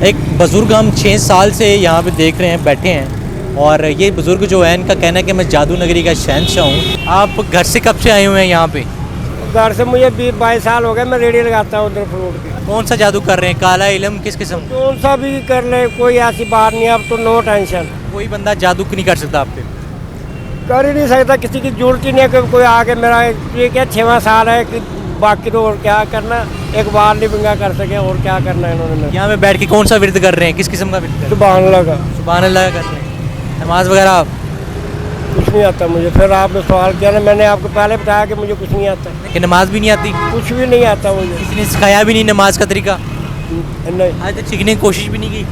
एक बुज़ुर्ग हम 6 साल से यहाँ पे देख रहे हैं, बैठे हैं। और ये बुज़ुर्ग जो है, इनका कहना है कि मैं जादू नगरी का शहंशाह हूँ। आप घर से कब से आए हुए हैं यहाँ पे? घर से मुझे 20-22 साल हो गए। मैं रेडी लगाता हूँ उधर फ्रूट की। कौन सा जादू कर रहे हैं? काला इल्म किस किस्म? कौन सा भी कर ले, कोई ऐसी बात नहीं। अब तो नो टेंशन। कोई बंदा जादू नहीं कर सकता आप पे? कर ही नहीं सकता, किसी की जरूरत ही नहीं है कि कोई आके मेरा ये क्या 6वां साल है कि बाकी तो और क्या करना, एक बार नहीं बिंगा कर सके और क्या करना है इन्होंने मेरे। यहाँ पे बैठ के कौन सा विरद कर रहे हैं? किस किस्म का विरद कर रहे सुभान अल्लाह का। हैं? सुभान अल्लाह कर रहे हैं। नमाज वगैरह कुछ नहीं आता मुझे। फिर आपने सवाल किया ना, मैंने आपको पहले बताया कि मुझे कुछ नहीं आता। कि नमाज भी नहीं आती? कुछ भी नहीं आता मुझे। किसी ने सिखाया भी नहीं नमाज का तरीका? नहीं, आज तक सीखने की कोशिश भी नहीं की?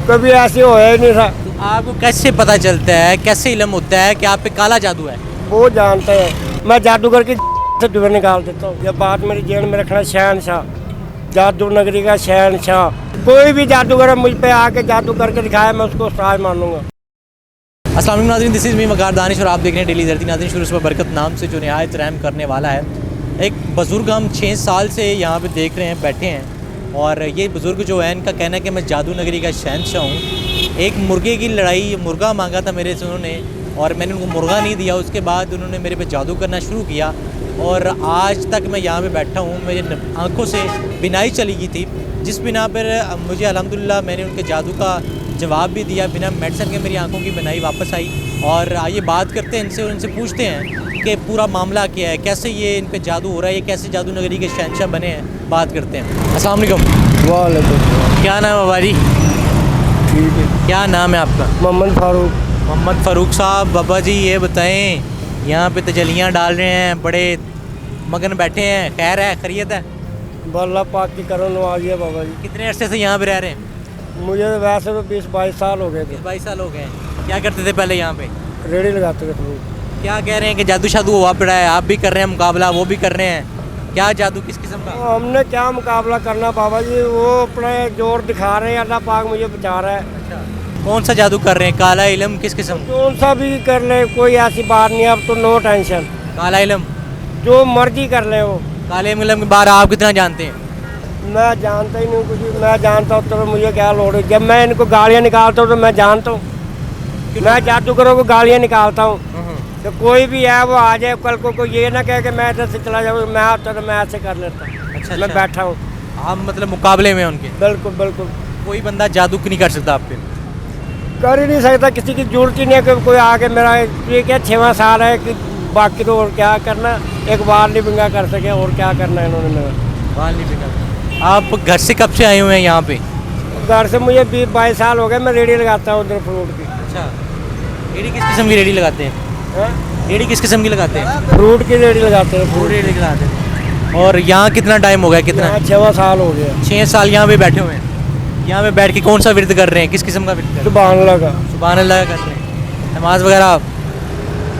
कभी ऐसे होया ही नहीं था। तो आपको कैसे पता चलता है, कैसे इल्म होता है कि आप पे काला जादू है? वो जानते हैं। मैं जादूगर की से दुबे निकाल देता हूँ। ये बात मेरी जेल में रखना। शहनशाह, जादू नगरी का शहनशाह। कोई भी जादूगर मुझ पे आके जादू करके दिखाया, मैं उसको उस्ताद मानूंगा। अस्सलाम वालेकुम नाज़रीन, दिस इज़ मी वकार दानिश और आप देख रहे हैं डेली धरती। नाज़रीन, शुरू से बरकत नाम से जो नहायत रहम करने वाला है। एक बुज़ुर्ग हम 6 साल से यहाँ पे देख रहे हैं, बैठे हैं। और ये बुज़ुर्ग जो है, इनका कहना है कि मैं जादू नगरी का शहंशाह हूँ। एक मुर्गे की लड़ाई, मुर्गा मांगा था मेरे से उन्होंने, और मैंने उनको मुर्गा नहीं दिया। उसके बाद उन्होंने मेरे पे जादू करना शुरू किया और आज तक मैं यहाँ पे बैठा हूँ। मेरे आँखों से बिनाई चली गई थी, जिस बिना पर मुझे अल्हम्दुलिल्लाह मैंने उनके जादू का जवाब भी दिया। बिना मेडिसिन के मेरी आंखों की बिनाई वापस आई। और आइए बात करते हैं इनसे और इनसे पूछते हैं कि पूरा मामला क्या है, कैसे ये इन पे जादू हो रहा है, ये कैसे जादू नगरी के शहंशाह बने हैं। बात करते हैं। अस्सलाम वालेकुम। वालेकुम। क्या नाम है बाबा जी? ठीक है। क्या नाम है आपका? मोहम्मद फारूक। मोहम्मद फ़ारूक साहब। बाबा जी ये बताएं, यहाँ पे तजलियाँ डाल रहे हैं, बड़े मगन बैठे हैं, खैर है, खैरियत है? अल्लाह पाक की करो नवाजी है बाबा जी। कितने अरसे से यहाँ पे रह रहे हैं? मुझे वैसे तो 20-22 साल हो गए थे। 22 साल हो गए हैं। क्या करते थे पहले यहाँ पे? रेडी लगाते थे फ्रूट। क्या कह रहे हैं कि जादू शादू हुआ पड़ा है, आप भी कर रहे हैं मुकाबला, वो भी कर रहे हैं, क्या जादू किस किस्म का? हमने क्या मुकाबला करना बाबा जी, वो अपने जोर दिखा रहे हैं। अल्लाह पाक मुझे बचा रहा है। अच्छा, कौन सा जादू कर रहे हैं? काला इल्म किस किस्म? कौन सा भी कर ले, कोई ऐसी बात नहीं। अब तो नो टेंशन। काला इल्म, जो मर्जी कर ले वो। काले इल्म के बारे आप कितना जानते हैं? मैं जानता ही नहीं कुछ भी। मैं जानता हूँ तो मुझे क्या लोड़ है। जब मैं इनको गालियाँ निकालता हूँ तो मैं जानता हूँ। मैं जादूगरों को गालियाँ निकालता हूँ। तो कोई भी है वो आ जाए कल को, कोई ये ना कहे कि मैं इधर से चला जाऊँ, मैं आता तो मैं ऐसे कर लेता हूँ। अच्छा, मैं बैठा हूँ। आप मतलब मुकाबले में उनके? बिल्कुल बिल्कुल। कोई बंदा जादू नहीं कर सकता आप पे? कर ही नहीं सकता, किसी की जरूरत ही नहीं है कि कोई आके मेरा ये क्या 6वां साल है कि बाकी तो और क्या करना, एक बार नहीं बिंगा कर सके और क्या करना है इन्होंने मेरा। बाल नहीं बिगड़। आप घर से कब से आए हुए हैं यहाँ पे? घर से मुझे 20-22 साल हो गए। मैं रेडी लगाता हूँ उधर फ्रूट की। अच्छा, रेडी किस किस्म की रेडी लगाते हैं? रेडी किस किस्म की लगाते हैं? फ्रूट की रेडी लगाते हैं। फ्रूट रेडी लगाते हैं। और यहाँ कितना टाइम हो गया? कितना? 6वां साल हो गया। 6 साल यहाँ पे बैठे हुए हैं। यहाँ पे बैठ के कौन सा विरद कर रहे हैं? किस किस्म का विरद कर रहे हैं? सुभान अल्लाह का। सुभान अल्लाह कर रहे हैं। नमाज वगैरह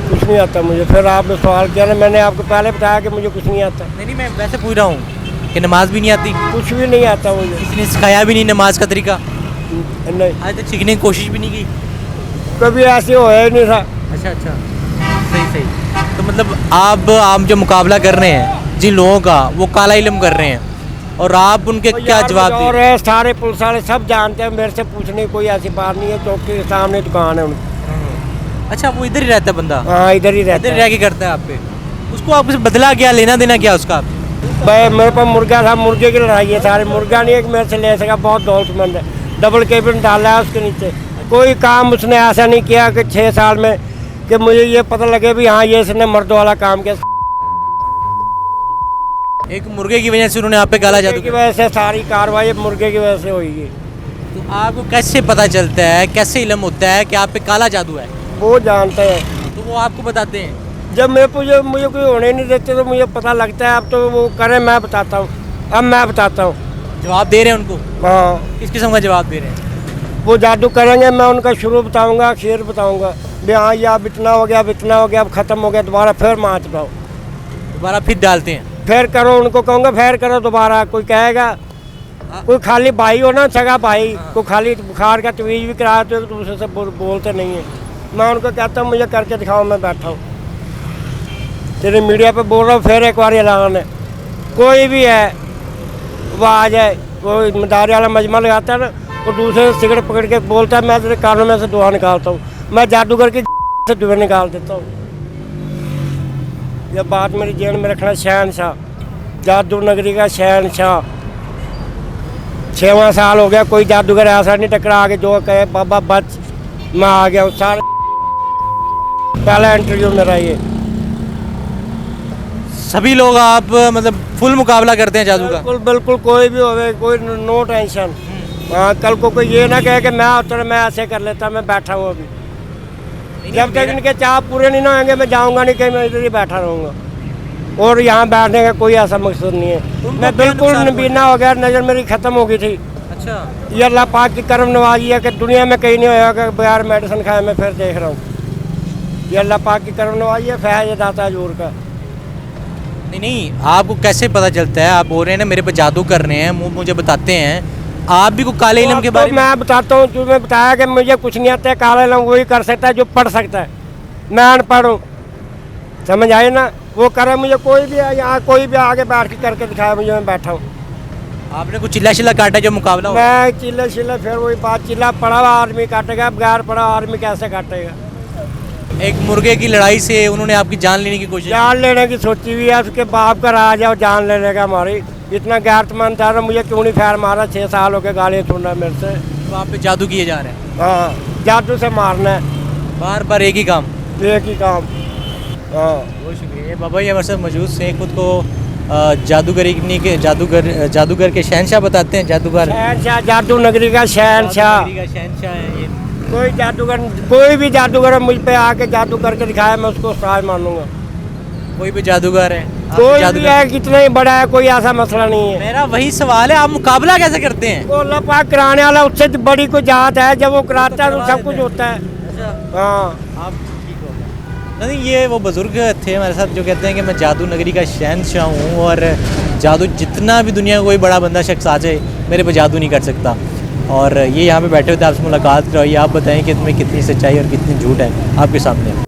कुछ नहीं आता मुझे। फिर आपने सवाल किया ना, मैंने आपको पहले बताया कि मुझे कुछ नहीं आता। नहीं, मैं वैसे पूछ रहा हूँ कि नमाज भी नहीं आती? कुछ भी नहीं आता मुझे। किसी ने सिखाया भी नहीं नमाज का तरीका? नहीं, आज तक सीखने की कोशिश भी नहीं की? कभी ऐसे होया ही नहीं था। अच्छा, सही सही। तो मतलब आप जो मुकाबला कर रहे हैं जिन लोगों का, वो काला इल्म कर रहे हैं, और आप उनके क्या जवाब दे? और है सारे पुलिस वाले सब जानते हैं, मेरे से पूछने की कोई ऐसी बात नहीं है। चौकी के सामने दुकान है उनकी। अच्छा, वो इधर ही रहता है बंदा? हाँ, इधर ही रहता इधर है। रह के करता है आप पे? उसको आपसे बदला क्या, लेना देना क्या उसका? भाई मेरे पास मुर्गा था, मुर्गे की लड़ाई है सारे। मुर्गा नहीं है कि मेरे से ले सका, बहुत दौलतमंद है। डबल केबिन डाला है उसके नीचे। कोई काम उसने ऐसा नहीं किया कि 6 साल में कि मुझे ये पता लगे भी हाँ ये इसने मर्दों वाला काम किया। एक मुर्गे की वजह से उन्होंने आप पे काला जादू की किया? वजह से सारी कार्रवाई मुर्गे की वजह से हुई। तो आपको कैसे पता चलता है, कैसे इल्म होता है कि आप पे काला जादू है? वो जानते हैं। तो वो आपको बताते हैं? जब मुझे कोई होने नहीं देते तो मुझे पता लगता है। अब तो वो करें, मैं बताता हूँ। अब मैं बताता हूँ। जवाब दे रहे हैं उनको? हाँ। किस किस्म का जवाब दे रहे हैं? वो जादू करेंगे, मैं उनका शुरू बताऊँगा, आखिर बताऊँगा भी हाँ ये अब इतना हो गया, अब इतना हो गया, अब ख़त्म हो गया, दोबारा फिर माच पाओ, दोबारा फिर डालते हैं? फिर करो। उनको कहूँगा फिर करो दोबारा। कोई कहेगा, कोई खाली भाई हो ना, सगा भाई, कोई खाली बुखार का तवीज़ भी कराते हो तो दूसरे से बोलते नहीं है। मैं उनको कहता हूँ मुझे करके दिखाओ, मैं बैठा हूँ। तेरे मीडिया पे बोल रहा हूँ, फिर एक बार ऐलान है, कोई भी है वो आ जाए, वो मदारी वाला मजमा लगाता है ना, वो दूसरे से सिगरेट पकड़ के बोलता है मैं तेरे कानों में से धुआं निकालता हूँ, मैं जादूगर की से धुआं निकाल देता हूँ। यह बात मेरी जेल में रखना। शहनशाह, जादू नगरी का शहनशाह। 6वां साल हो गया, कोई जादूगर ऐसा नहीं टकरा आगे जो कहे बाबा बच मैं आ गया हूँ। सारे पहला इंटरव्यू मेरा ये। सभी लोग आप मतलब फुल मुकाबला करते हैं जादू का? बिल्कुल बिल्कुल, कोई भी होवे, कोई नो टेंशन। हाँ, कल को कोई ये ना कहे कि मैं उतर मैं ऐसे कर लेता, मैं बैठा हूँ अभी। जब तक इनके चाह पूरे नहीं ना होंगे मैं जाऊँगा नहीं कहीं, मैं इधर ही बैठा रहूँगा। और यहाँ बैठने का कोई ऐसा मकसद नहीं है। मैं बिल्कुल नबीना हो गया, नज़र मेरी ख़त्म हो गई थी। अच्छा, ये अल्लाह पाक की करम नवाजी है कि दुनिया में कहीं नहीं होगा कि बगैर मेडिसिन खाए मैं फिर देख रहा हूँ। ये अल्लाह पाक की करम नवाजी है, फैज़ दाता हजूर का। नहीं, आपको कैसे पता चलता है? आप बोल रहे हैं ना मेरे पे जादू कर रहे हैं, मुझे बताते हैं। आप भी को काले इल्म के बारे में? मैं बताता हूँ, तुम्हें बताया कि मुझे कुछ नहीं आता है। काला इल्म वही कर सकता है जो पढ़ सकता है, मैं अनपढ़ हूँ। समझ आए ना? वो करे मुझे कोई भी यहाँ कोई भी आगे बैठ के करके दिखाया मुझे, मैं बैठा हूँ। आपने कुछ चिल्ला शिल्ला काटा जो मुकाबला हो? मैं चिल्ला शिल्ला फिर वही बात, चिल्ला पड़ा हुआ आदमी काटेगा, बगैर पड़ा आदमी कैसे काटेगा? एक मुर्गे की लड़ाई से उन्होंने आपकी जान लेने की कोशिश? जान लेने की सोची हुई है, उसके बाप का राज है और जान लेने का। हमारी इतना गैरतमंद था, मुझे क्यों नहीं फैर मारा? 6 साल हो गए गालियाँ सुनना मेरे से। तो आप पे जादू किए जा रहे हैं? हाँ, जादू से मारना है, बार बार एक ही काम? एक ही काम। हाँ, बहुत शुक्रिया बाबा। ये हमारे साथ मौजूद से खुद को जादूगर के शहनशाह बताते हैं। जादूगर, शहनशाह, जादू नगरी का शहनशाह। शहनशाह है ये। कोई जादूगर, कोई भी जादूगर मुझ पे आके जादू करके दिखाया, मैं उसको उस्ताद मानूंगा। कोई भी जादूगर है? आप कोई भी जादूगर है, कितना ही बड़ा है, कोई ऐसा मसला नहीं है। मेरा वही सवाल है, आप मुकाबला कैसे करते हैं? वो अल्लाह पाक कराने वाला, उससे तो बड़ी कोई जात है। जब वो कराता है तो सब कुछ होता है। हाँ, आप ठीक हो गए। नहीं, ये वो बुजुर्ग थे हमारे साथ जो कहते हैं कि मैं जादू नगरी का शहनशाह हूँ और जादू जितना भी दुनिया का कोई बड़ा बंदा शख्स आ जाए मेरे पे जादू नहीं कर सकता। और ये यहाँ पे बैठे हुए थे, आपसे मुलाकात करवाइए। आप बताएं कि इसमें कितनी सच्चाई और कितनी झूठ है आपके सामने।